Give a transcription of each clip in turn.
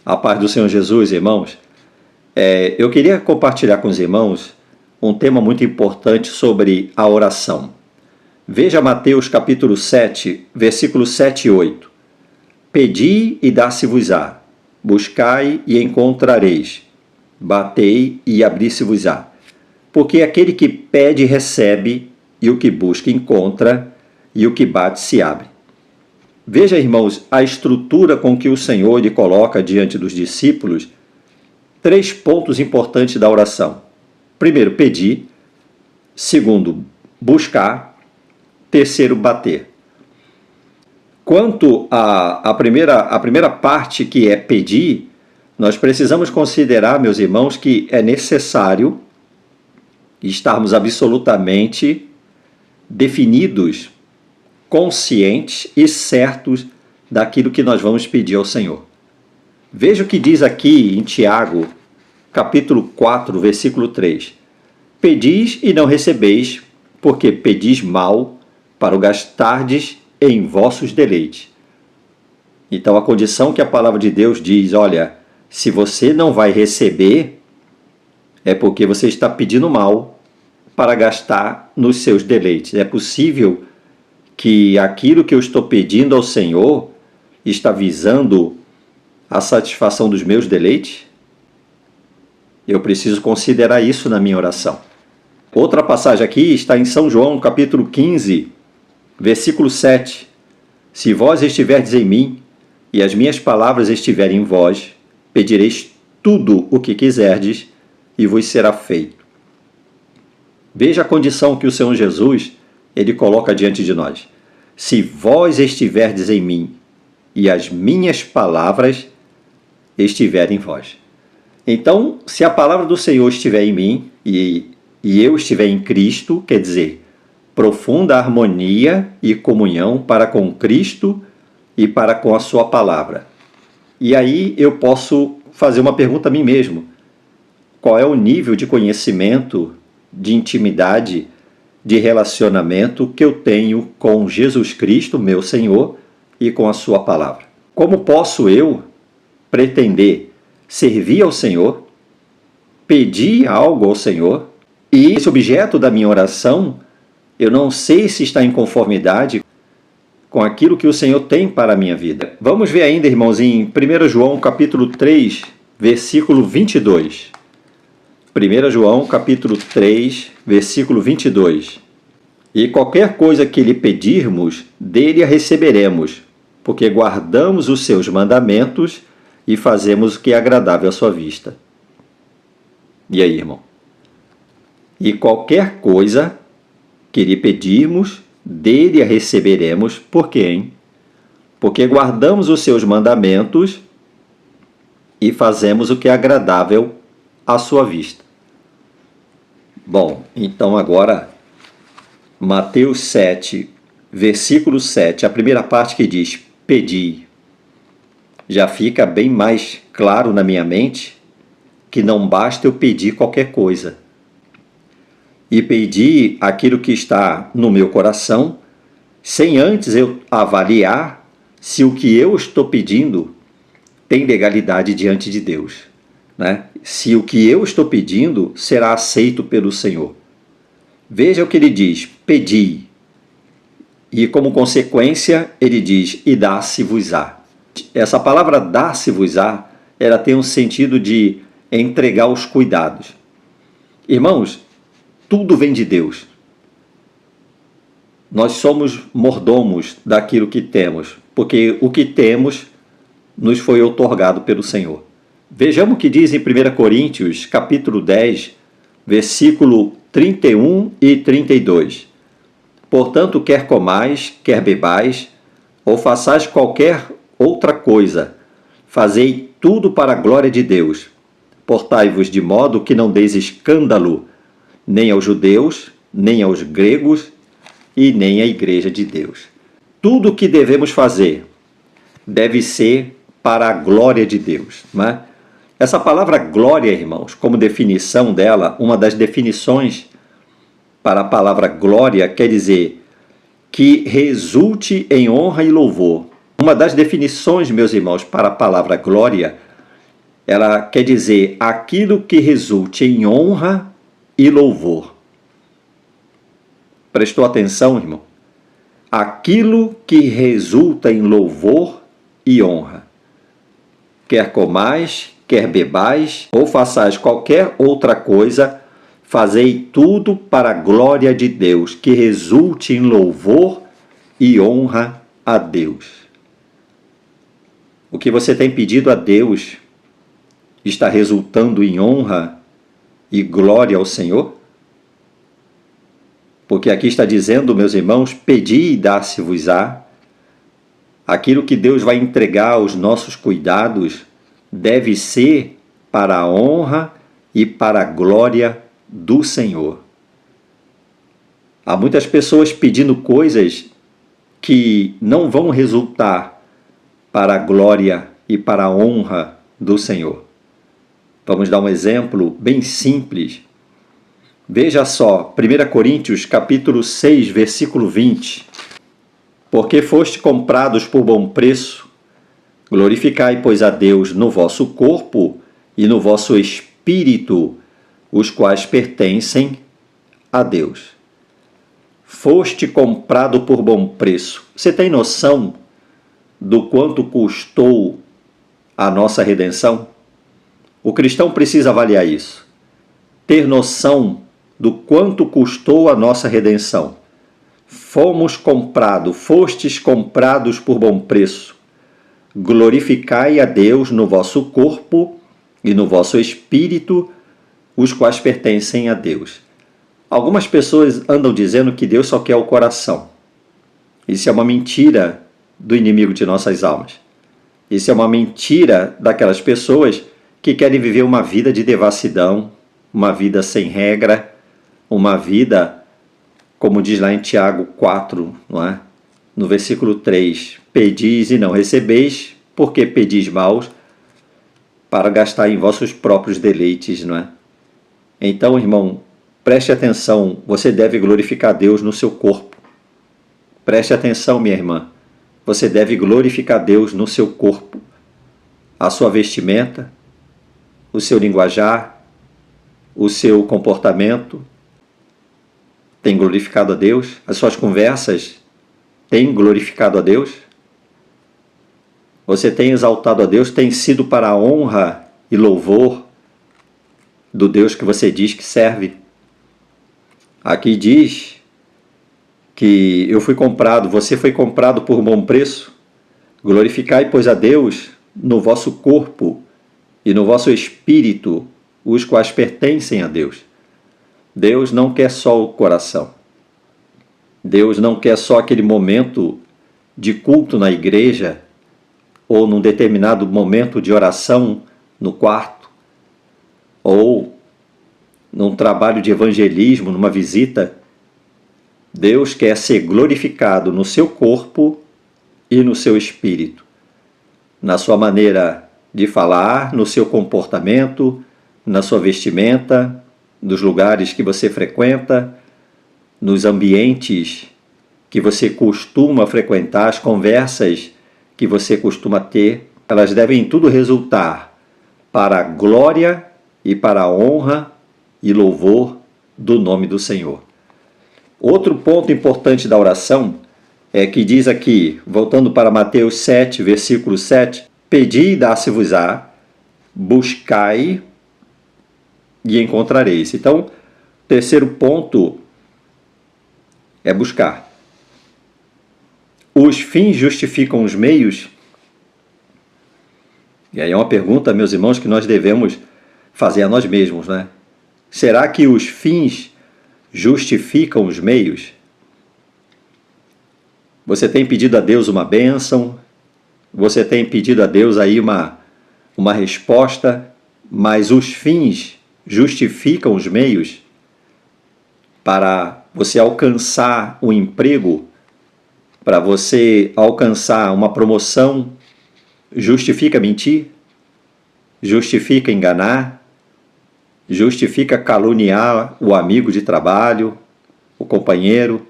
A paz do Senhor Jesus, irmãos. Eu queria compartilhar com os irmãos um tema muito importante sobre a oração. Veja Mateus capítulo 7, versículos 7 e 8. Pedi e dar-se-vos-á, buscai e encontrareis, batei e abrir-se-vos-á. Porque aquele que pede recebe, e o que busca encontra, e o que bate se abre. Veja, irmãos, a estrutura com que o Senhor lhe coloca diante dos discípulos 3 pontos importantes da oração. Primeiro, pedir. Segundo, buscar. Terceiro, bater. Quanto à primeira parte, que é pedir, nós precisamos considerar, meus irmãos, que é necessário estarmos absolutamente definidos, conscientes e certos daquilo que nós vamos pedir ao Senhor. Veja o que diz aqui em Tiago, capítulo 4, versículo 3. Pedis e não recebeis, porque pedis mal, para o gastardes em vossos deleites. Então a condição que a palavra de Deus diz, olha, se você não vai receber, é porque você está pedindo mal para gastar nos seus deleites. É possível que aquilo que eu estou pedindo ao Senhor está visando a satisfação dos meus deleites? Eu preciso considerar isso na minha oração. Outra passagem aqui está em São João, capítulo 15, versículo 7. Se vós estiverdes em mim, e as minhas palavras estiverem em vós, pedireis tudo o que quiserdes, e vos será feito. Veja a condição que o Senhor Jesus ele coloca diante de nós. Se vós estiverdes em mim, e as minhas palavras estiverem em vós. Então, se a palavra do Senhor estiver em mim, e eu estiver em Cristo, quer dizer, profunda harmonia e comunhão para com Cristo e para com a sua palavra. E aí eu posso fazer uma pergunta a mim mesmo. Qual é o nível de conhecimento, de intimidade, de relacionamento que eu tenho com Jesus Cristo, meu Senhor, e com a sua palavra? Como posso eu pretender servir ao Senhor, pedir algo ao Senhor, e esse objeto da minha oração, eu não sei se está em conformidade com aquilo que o Senhor tem para a minha vida. Vamos ver ainda, irmãos, em 1 João capítulo 3, versículo 22. 1 João capítulo 3, versículo 22. E qualquer coisa que lhe pedirmos, dele a receberemos, porque guardamos os seus mandamentos e fazemos o que é agradável à sua vista. E aí, irmão? E qualquer coisa que lhe pedirmos, dele a receberemos, por quê, hein? Porque guardamos os seus mandamentos e fazemos o que é agradável à sua vista. Bom, então agora, Mateus 7, versículo 7, a primeira parte que diz, pedi, já fica bem mais claro na minha mente que não basta eu pedir qualquer coisa. E pedir aquilo que está no meu coração, sem antes eu avaliar se o que eu estou pedindo tem legalidade diante de Deus, né? Se o que eu estou pedindo será aceito pelo Senhor. Veja o que ele diz, pedi. E como consequência, ele diz, e dar-se-vos-á. Essa palavra dar-se-vos-á, ela tem um sentido de entregar os cuidados. Irmãos, tudo vem de Deus. Nós somos mordomos daquilo que temos, porque o que temos nos foi outorgado pelo Senhor. Vejamos o que diz em 1 Coríntios, capítulo 10, versículo 31 e 32. Portanto, quer comais, quer bebais, ou façais qualquer outra coisa, fazei tudo para a glória de Deus. Portai-vos de modo que não deis escândalo, nem aos judeus, nem aos gregos, e nem à igreja de Deus. Tudo o que devemos fazer deve ser para a glória de Deus, não é? Essa palavra glória, irmãos, como definição dela, uma das definições para a palavra glória quer dizer que resulte em honra e louvor. Uma das definições, meus irmãos, para a palavra glória ela quer dizer aquilo que resulte em honra e louvor. Prestou atenção, irmão? Aquilo que resulta em louvor e honra. Quer comais, quer bebais, ou façais qualquer outra coisa, fazei tudo para a glória de Deus, que resulte em louvor e honra a Deus. O que você tem pedido a Deus está resultando em honra e glória ao Senhor? Porque aqui está dizendo, meus irmãos, pedi e dar-se-vos-á. Aquilo que Deus vai entregar aos nossos cuidados deve ser para a honra e para a glória do Senhor. Há muitas pessoas pedindo coisas que não vão resultar para a glória e para a honra do Senhor. Vamos dar um exemplo bem simples. Veja só, 1 Coríntios capítulo 6, versículo 20. Porque foste comprados por bom preço, glorificai, pois, a Deus no vosso corpo e no vosso espírito, os quais pertencem a Deus. Foste comprado por bom preço. Você tem noção do quanto custou a nossa redenção? O cristão precisa avaliar isso. Ter noção do quanto custou a nossa redenção. Fomos comprados, fostes comprados por bom preço. Glorificai a Deus no vosso corpo e no vosso espírito, os quais pertencem a Deus. Algumas pessoas andam dizendo que Deus só quer o coração. Isso é uma mentira do inimigo de nossas almas. Isso é uma mentira daquelas pessoas que querem viver uma vida de devassidão, uma vida sem regra, uma vida, como diz lá em Tiago 4, não é? No versículo 3, pedis e não recebeis, porque pedis maus, para gastar em vossos próprios deleites, não é? Então, irmão, preste atenção, você deve glorificar Deus no seu corpo. Preste atenção, minha irmã, você deve glorificar Deus no seu corpo. A sua vestimenta, o seu linguajar, o seu comportamento tem glorificado a Deus? As suas conversas têm glorificado a Deus? Você tem exaltado a Deus? Tem sido para a honra e louvor do Deus que você diz que serve? Aqui diz que eu fui comprado, você foi comprado por bom preço. Glorificai, pois, a Deus no vosso corpo e no vosso espírito, os quais pertencem a Deus. Deus não quer só o coração. Deus não quer só aquele momento de culto na igreja ou num determinado momento de oração no quarto ou num trabalho de evangelismo, numa visita. Deus quer ser glorificado no seu corpo e no seu espírito, na sua maneira de falar, no seu comportamento, na sua vestimenta, nos lugares que você frequenta, nos ambientes que você costuma frequentar, as conversas que você costuma ter, elas devem tudo resultar para a glória e para a honra e louvor do nome do Senhor. Outro ponto importante da oração é que diz aqui, voltando para Mateus 7, versículo 7, pedi e dar-se-vos-á, buscai e encontrareis. Então, terceiro ponto é buscar. Os fins justificam os meios? E aí é uma pergunta, meus irmãos, que nós devemos fazer a nós mesmos, né? Será que os fins justificam os meios? Você tem pedido a Deus uma bênção? Você tem pedido a Deus aí uma resposta? Mas os fins justificam os meios para você alcançar um emprego, para você alcançar uma promoção? Justifica mentir? Justifica enganar? Justifica caluniar o amigo de trabalho, o companheiro?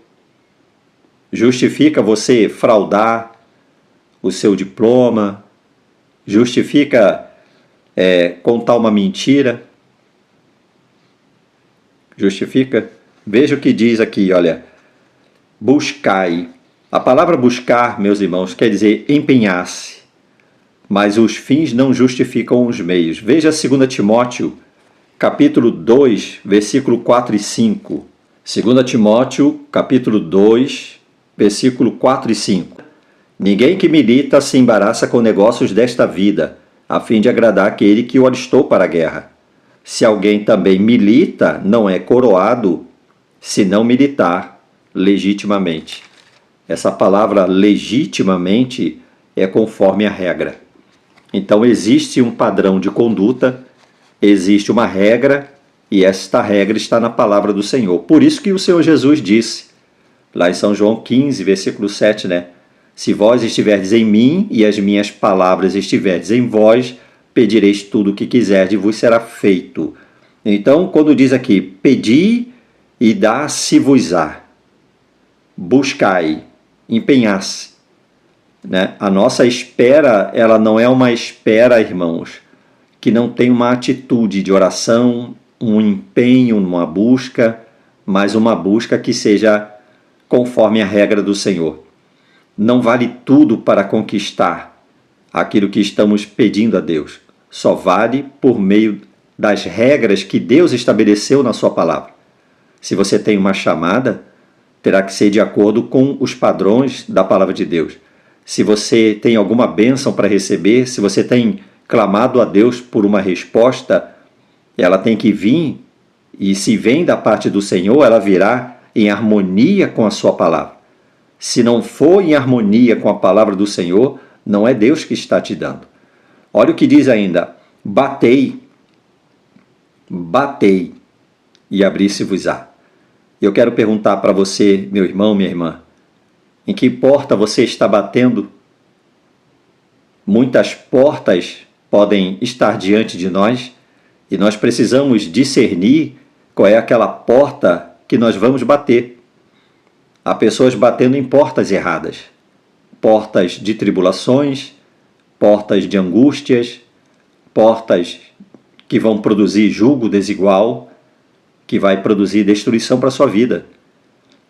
Justifica você fraudar o seu diploma? Justifica contar uma mentira, justifica? Veja o que diz aqui, olha, buscai. A palavra buscar, meus irmãos, quer dizer empenhar-se, mas os fins não justificam os meios. Veja 2 Timóteo, capítulo 2, versículo 4 e 5. 2 Timóteo, capítulo 2, versículo 4 e 5. Ninguém que milita se embaraça com negócios desta vida, a fim de agradar aquele que o alistou para a guerra. Se alguém também milita, não é coroado, se não militar legitimamente. Essa palavra legitimamente é conforme a regra. Então existe um padrão de conduta, existe uma regra, e esta regra está na palavra do Senhor. Por isso que o Senhor Jesus disse, lá em São João 15, versículo 7, né? Se vós estiverdes em mim e as minhas palavras estiverdes em vós, pedireis tudo o que quiserdes e vos será feito. Então, quando diz aqui, pedi e dá-se-vos-á, buscai, empenhar-se, né? A nossa espera, ela não é uma espera, irmãos, que não tem uma atitude de oração, um empenho numa busca, mas uma busca que seja conforme a regra do Senhor. Não vale tudo para conquistar aquilo que estamos pedindo a Deus. Só vale por meio das regras que Deus estabeleceu na sua palavra. Se você tem uma chamada, terá que ser de acordo com os padrões da palavra de Deus. Se você tem alguma bênção para receber, se você tem clamado a Deus por uma resposta, ela tem que vir, e se vem da parte do Senhor, ela virá em harmonia com a sua palavra. Se não for em harmonia com a palavra do Senhor, não é Deus que está te dando. Olha o que diz ainda, batei, e abrir-se-vos-á. Eu quero perguntar para você, meu irmão, minha irmã, em que porta você está batendo? Muitas portas podem estar diante de nós e nós precisamos discernir qual é aquela porta que nós vamos bater. Há pessoas batendo em portas erradas, portas de tribulações, portas de angústias, portas que vão produzir julgo desigual, que vai produzir destruição para a sua vida.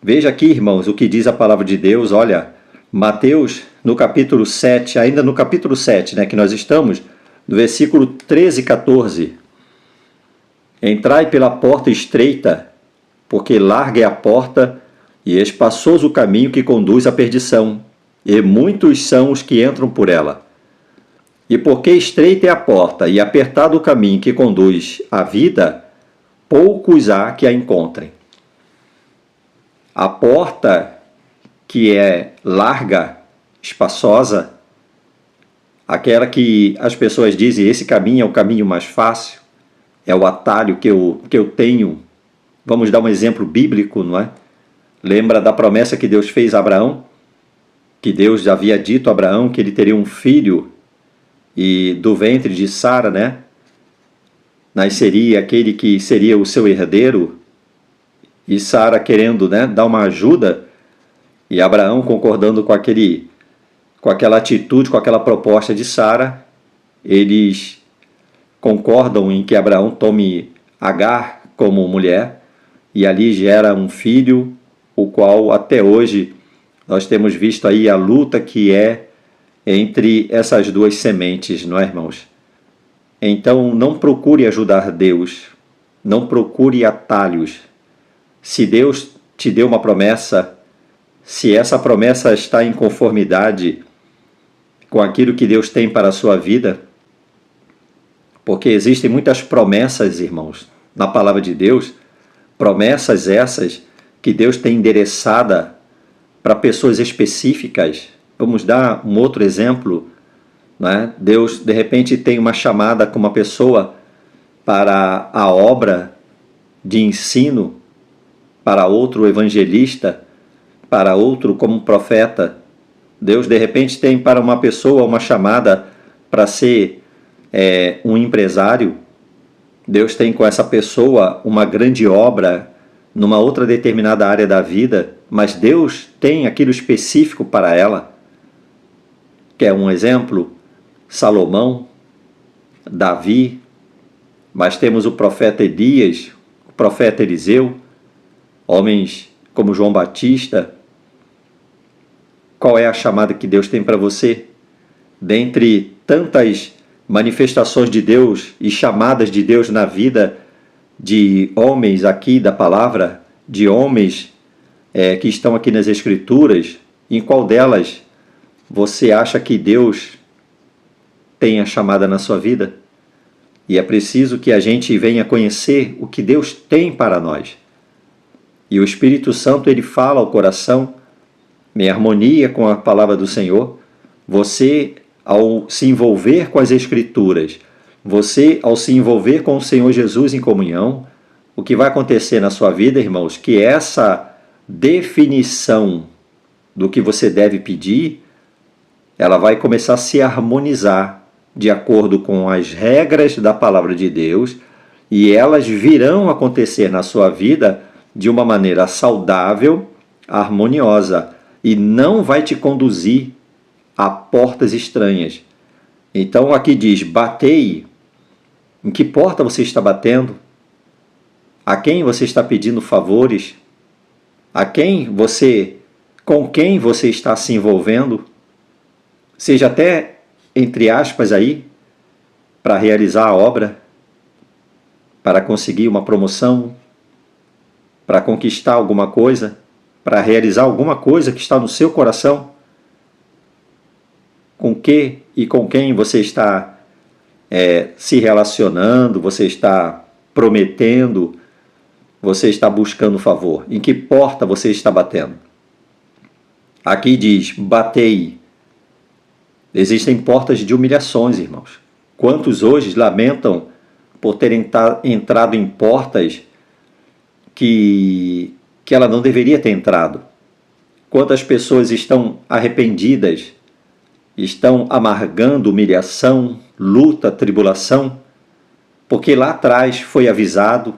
Veja aqui, irmãos, o que diz a palavra de Deus, olha, Mateus, no capítulo 7, ainda no capítulo 7, né, que nós estamos, no versículo 13 e 14. Entrai pela porta estreita, porque larga é a porta e espaçoso o caminho que conduz à perdição, e muitos são os que entram por ela. E porque estreita é a porta e apertado o caminho que conduz à vida, poucos há que a encontrem. A porta que é larga, espaçosa, aquela que as pessoas dizem, esse caminho é o caminho mais fácil, é o atalho que eu tenho. Vamos dar um exemplo bíblico, não é? Lembra da promessa que Deus fez a Abraão? Que Deus já havia dito a Abraão que ele teria um filho e do ventre de Sara, né? Nasceria aquele que seria o seu herdeiro, e Sara querendo, né, dar uma ajuda, e Abraão concordando com aquela atitude, com aquela proposta de Sara, eles concordam em que Abraão tome Agar como mulher, e ali gera um filho, o qual até hoje nós temos visto aí a luta que é entre essas duas sementes, não é, irmãos? Então não procure ajudar Deus, não procure atalhos. Se Deus te deu uma promessa, se essa promessa está em conformidade com aquilo que Deus tem para a sua vida, porque existem muitas promessas, irmãos, na palavra de Deus, promessas essas que Deus tem endereçada para pessoas específicas. Vamos dar um outro exemplo, né? Deus, de repente, tem uma chamada com uma pessoa para a obra de ensino, para outro evangelista, para outro como profeta. Deus, de repente, tem para uma pessoa uma chamada para ser um empresário. Deus tem com essa pessoa uma grande obra numa outra determinada área da vida, mas Deus tem aquilo específico para ela. Quer um exemplo? Salomão, Davi, mas temos o profeta Elias, o profeta Eliseu, homens como João Batista. Qual é a chamada que Deus tem para você? Dentre tantas manifestações de Deus e chamadas de Deus na vida de homens aqui da palavra, de homens que estão aqui nas Escrituras, em qual delas você acha que Deus tem a chamada na sua vida? E é preciso que a gente venha conhecer o que Deus tem para nós. E o Espírito Santo, ele fala ao coração, em harmonia com a palavra do Senhor. Você, ao se envolver com as Escrituras, você, ao se envolver com o Senhor Jesus em comunhão, o que vai acontecer na sua vida, irmãos, que essa definição do que você deve pedir, ela vai começar a se harmonizar de acordo com as regras da palavra de Deus, e elas virão acontecer na sua vida de uma maneira saudável, harmoniosa, e não vai te conduzir a portas estranhas. Então aqui diz, batei. Em que porta você está batendo? A quem você está pedindo favores? Com quem você está se envolvendo? Seja até, entre aspas aí, para realizar a obra, para conseguir uma promoção, para conquistar alguma coisa, para realizar alguma coisa que está no seu coração. Com que e com quem você está se relacionando, você está prometendo, você está buscando favor? Em que porta você está batendo? Aqui diz, batei. Existem portas de humilhações, irmãos. Quantos hoje lamentam por terem entrado em portas que ela não deveria ter entrado? Quantas pessoas estão arrependidas, estão amargando humilhação, luta, tribulação, porque lá atrás foi avisado,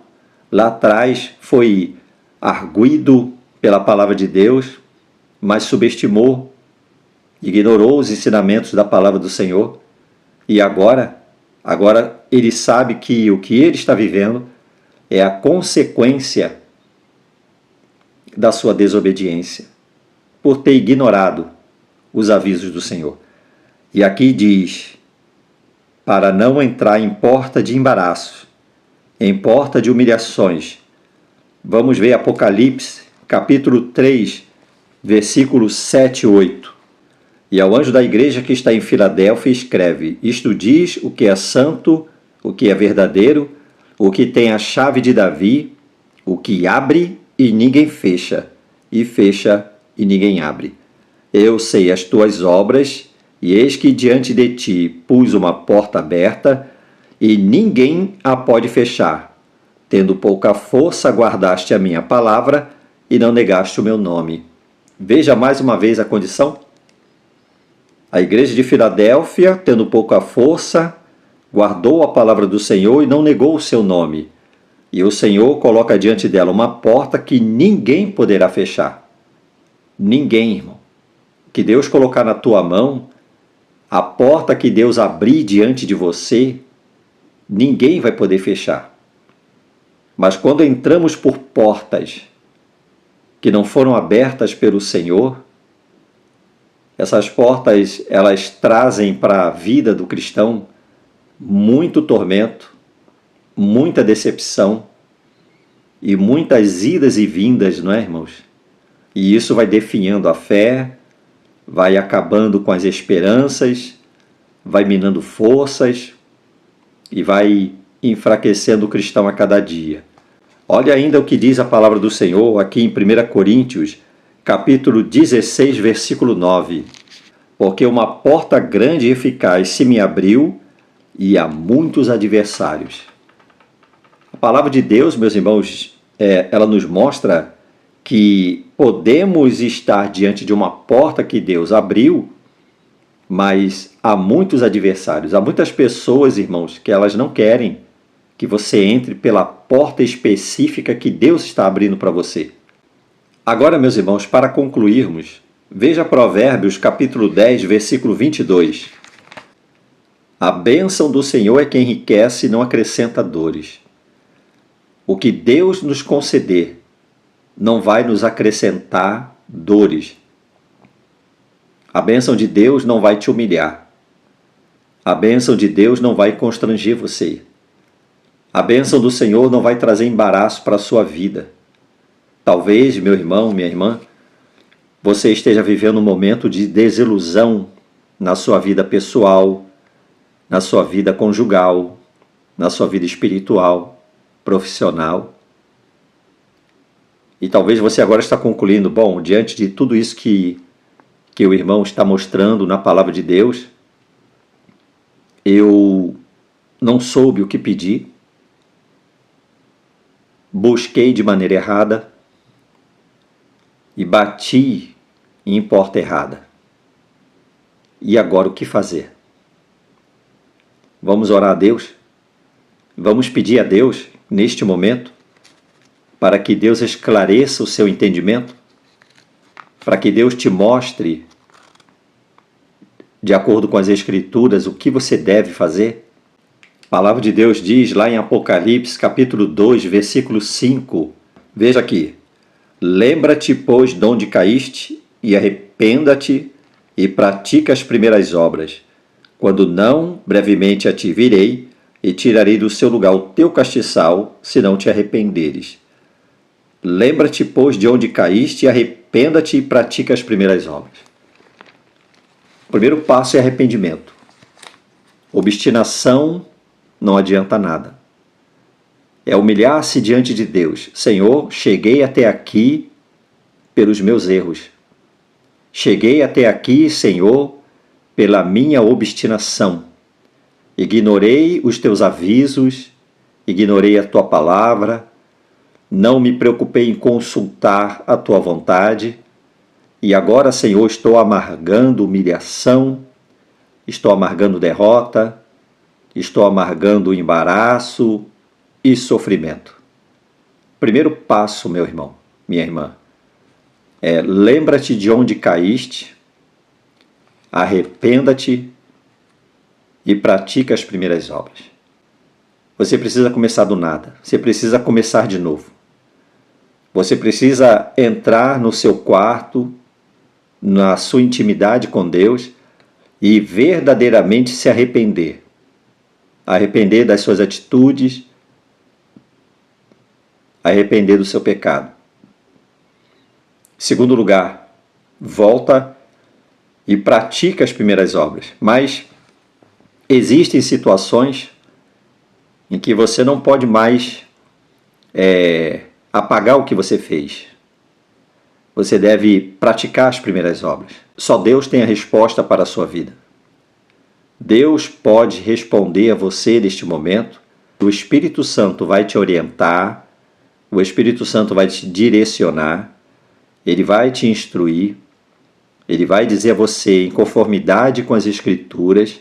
lá atrás foi arguido pela palavra de Deus, mas subestimou, ignorou os ensinamentos da palavra do Senhor, e agora ele sabe que o que ele está vivendo é a consequência da sua desobediência, por ter ignorado os avisos do Senhor. E aqui diz, para não entrar em porta de embaraços, em porta de humilhações. Vamos ver Apocalipse, capítulo 3, versículos 7 e 8. E ao anjo da igreja que está em Filadélfia escreve, isto diz o que é santo, o que é verdadeiro, o que tem a chave de Davi, o que abre e ninguém fecha, e fecha e ninguém abre. Eu sei as tuas obras, e eis que diante de ti pus uma porta aberta, e ninguém a pode fechar. Tendo pouca força, guardaste a minha palavra, e não negaste o meu nome. Veja mais uma vez a condição. A igreja de Filadélfia, tendo pouca força, guardou a palavra do Senhor e não negou o seu nome. E o Senhor coloca diante dela uma porta que ninguém poderá fechar. Ninguém, irmão. Que Deus colocar na tua mão, a porta que Deus abrir diante de você, ninguém vai poder fechar. Mas quando entramos por portas que não foram abertas pelo Senhor, essas portas, elas trazem para a vida do cristão muito tormento, muita decepção e muitas idas e vindas, não é, irmãos? E isso vai definhando a fé, vai acabando com as esperanças, vai minando forças e vai enfraquecendo o cristão a cada dia. Olha ainda o que diz a palavra do Senhor aqui em 1 Coríntios, capítulo 16, versículo 9. Porque uma porta grande e eficaz se me abriu e há muitos adversários. A palavra de Deus, meus irmãos, ela nos mostra que podemos estar diante de uma porta que Deus abriu, mas há muitos adversários. Há muitas pessoas, irmãos, que elas não querem que você entre pela porta específica que Deus está abrindo para você. Agora, meus irmãos, para concluirmos, veja Provérbios capítulo 10, versículo 22. A bênção do Senhor é que enriquece e não acrescenta dores. O que Deus nos conceder não vai nos acrescentar dores. A bênção de Deus não vai te humilhar. A bênção de Deus não vai constranger você. A bênção do Senhor não vai trazer embaraço para a sua vida. Talvez, meu irmão, minha irmã, você esteja vivendo um momento de desilusão na sua vida pessoal, na sua vida conjugal, na sua vida espiritual, profissional. E talvez você agora está concluindo, bom, diante de tudo isso que o irmão está mostrando na palavra de Deus, eu não soube o que pedir, busquei de maneira errada e bati em porta errada. E agora o que fazer? Vamos orar a Deus? Vamos pedir a Deus, neste momento, para que Deus esclareça o seu entendimento, para que Deus te mostre, de acordo com as Escrituras, o que você deve fazer? A palavra de Deus diz lá em Apocalipse, capítulo 2, versículo 5, veja aqui: lembra-te, pois, de onde caíste, e arrependa-te, e pratica as primeiras obras. Quando não, brevemente a ti virei, e tirarei do seu lugar o teu castiçal, se não te arrependeres. Lembra-te, pois, de onde caíste, e arrependa-te e pratica as primeiras obras. O primeiro passo é arrependimento. Obstinação não adianta nada. É humilhar-se diante de Deus. Senhor, cheguei até aqui pelos meus erros. Cheguei até aqui, Senhor, pela minha obstinação. Ignorei os teus avisos, ignorei a tua palavra, não me preocupei em consultar a tua vontade, e agora, Senhor, estou amargando humilhação, estou amargando derrota, estou amargando embaraço e sofrimento. Primeiro passo, meu irmão, minha irmã, lembra-te de onde caíste, arrependa-te e pratica as primeiras obras. Você precisa começar do nada, você precisa começar de novo. Você precisa entrar no seu quarto, na sua intimidade com Deus e verdadeiramente se arrepender. Arrepender das suas atitudes, arrepender do seu pecado. Segundo lugar, volta e pratica as primeiras obras. Mas existem situações em que você não pode mais apagar o que você fez. Você deve praticar as primeiras obras. Só Deus tem a resposta para a sua vida. Deus pode responder a você neste momento. O Espírito Santo vai te orientar, o Espírito Santo vai te direcionar, ele vai te instruir, ele vai dizer a você, em conformidade com as Escrituras,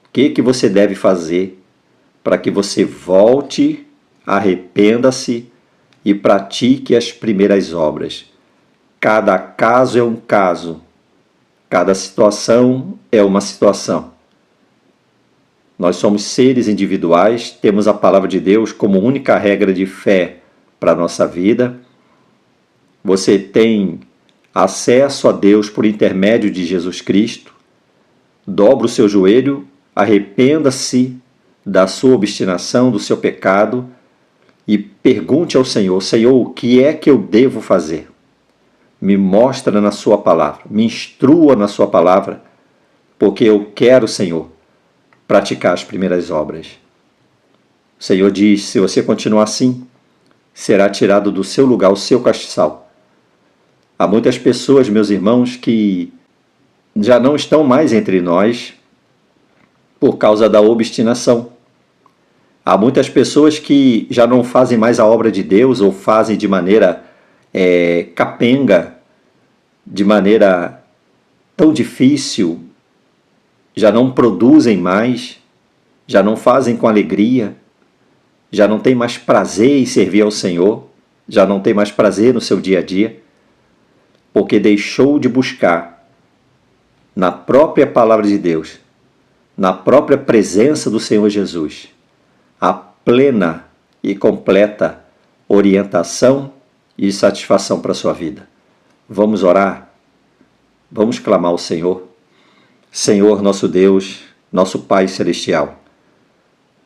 o que você deve fazer para que você volte, arrependa-se e pratique as primeiras obras. Cada caso é um caso, cada situação é uma situação. Nós somos seres individuais, temos a palavra de Deus como única regra de fé para a nossa vida. Você tem acesso a Deus por intermédio de Jesus Cristo. Dobra o seu joelho, arrependa-se da sua obstinação, do seu pecado e pergunte ao Senhor: Senhor, o que é que eu devo fazer? Me mostra na sua palavra, me instrua na sua palavra, porque eu quero, Senhor, praticar as primeiras obras. O Senhor diz: se você continuar assim, será tirado do seu lugar o seu castiçal. Há muitas pessoas, meus irmãos, que já não estão mais entre nós por causa da obstinação. Há muitas pessoas que já não fazem mais a obra de Deus ou fazem de maneira capenga, de maneira tão difícil, já não produzem mais, já não fazem com alegria, já não tem mais prazer em servir ao Senhor, já não tem mais prazer no seu dia a dia, porque deixou de buscar na própria palavra de Deus na própria presença do Senhor Jesus, a plena e completa orientação e satisfação para a sua vida. Vamos orar? Vamos clamar ao Senhor. Senhor, nosso Deus, nosso Pai Celestial,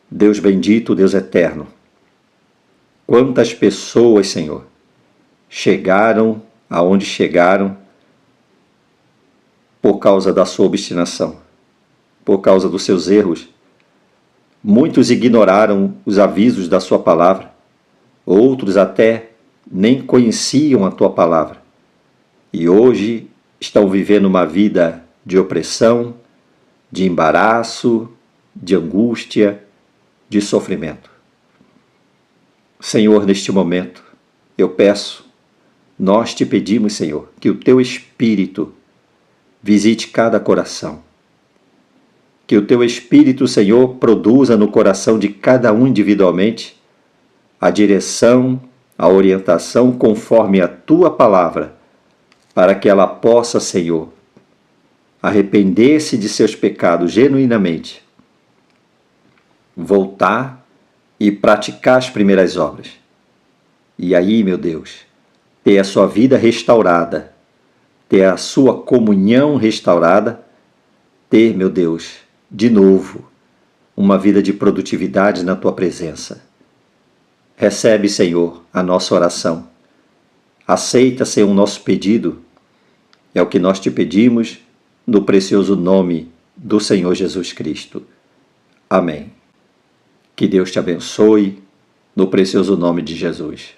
Deus bendito, Deus eterno, quantas pessoas, Senhor, chegaram aonde chegaram por causa da sua obstinação, por causa dos seus erros. Muitos ignoraram os avisos da sua palavra, outros até nem conheciam a tua palavra e hoje estão vivendo uma vida de opressão, de embaraço, de angústia, de sofrimento. Senhor, neste momento, eu peço, nós te pedimos, Senhor, que o teu Espírito visite cada coração. Que o teu Espírito, Senhor, produza no coração de cada um individualmente a direção, a orientação conforme a tua palavra, para que ela possa, Senhor, arrepender-se de seus pecados genuinamente, voltar e praticar as primeiras obras. E aí, meu Deus, ter a sua vida restaurada, ter a sua comunhão restaurada, ter, meu Deus, de novo, uma vida de produtividade na tua presença. Recebe, Senhor, a nossa oração. Aceita, Senhor, o nosso pedido. É o que nós te pedimos, no precioso nome do Senhor Jesus Cristo. Amém. Que Deus te abençoe, no precioso nome de Jesus.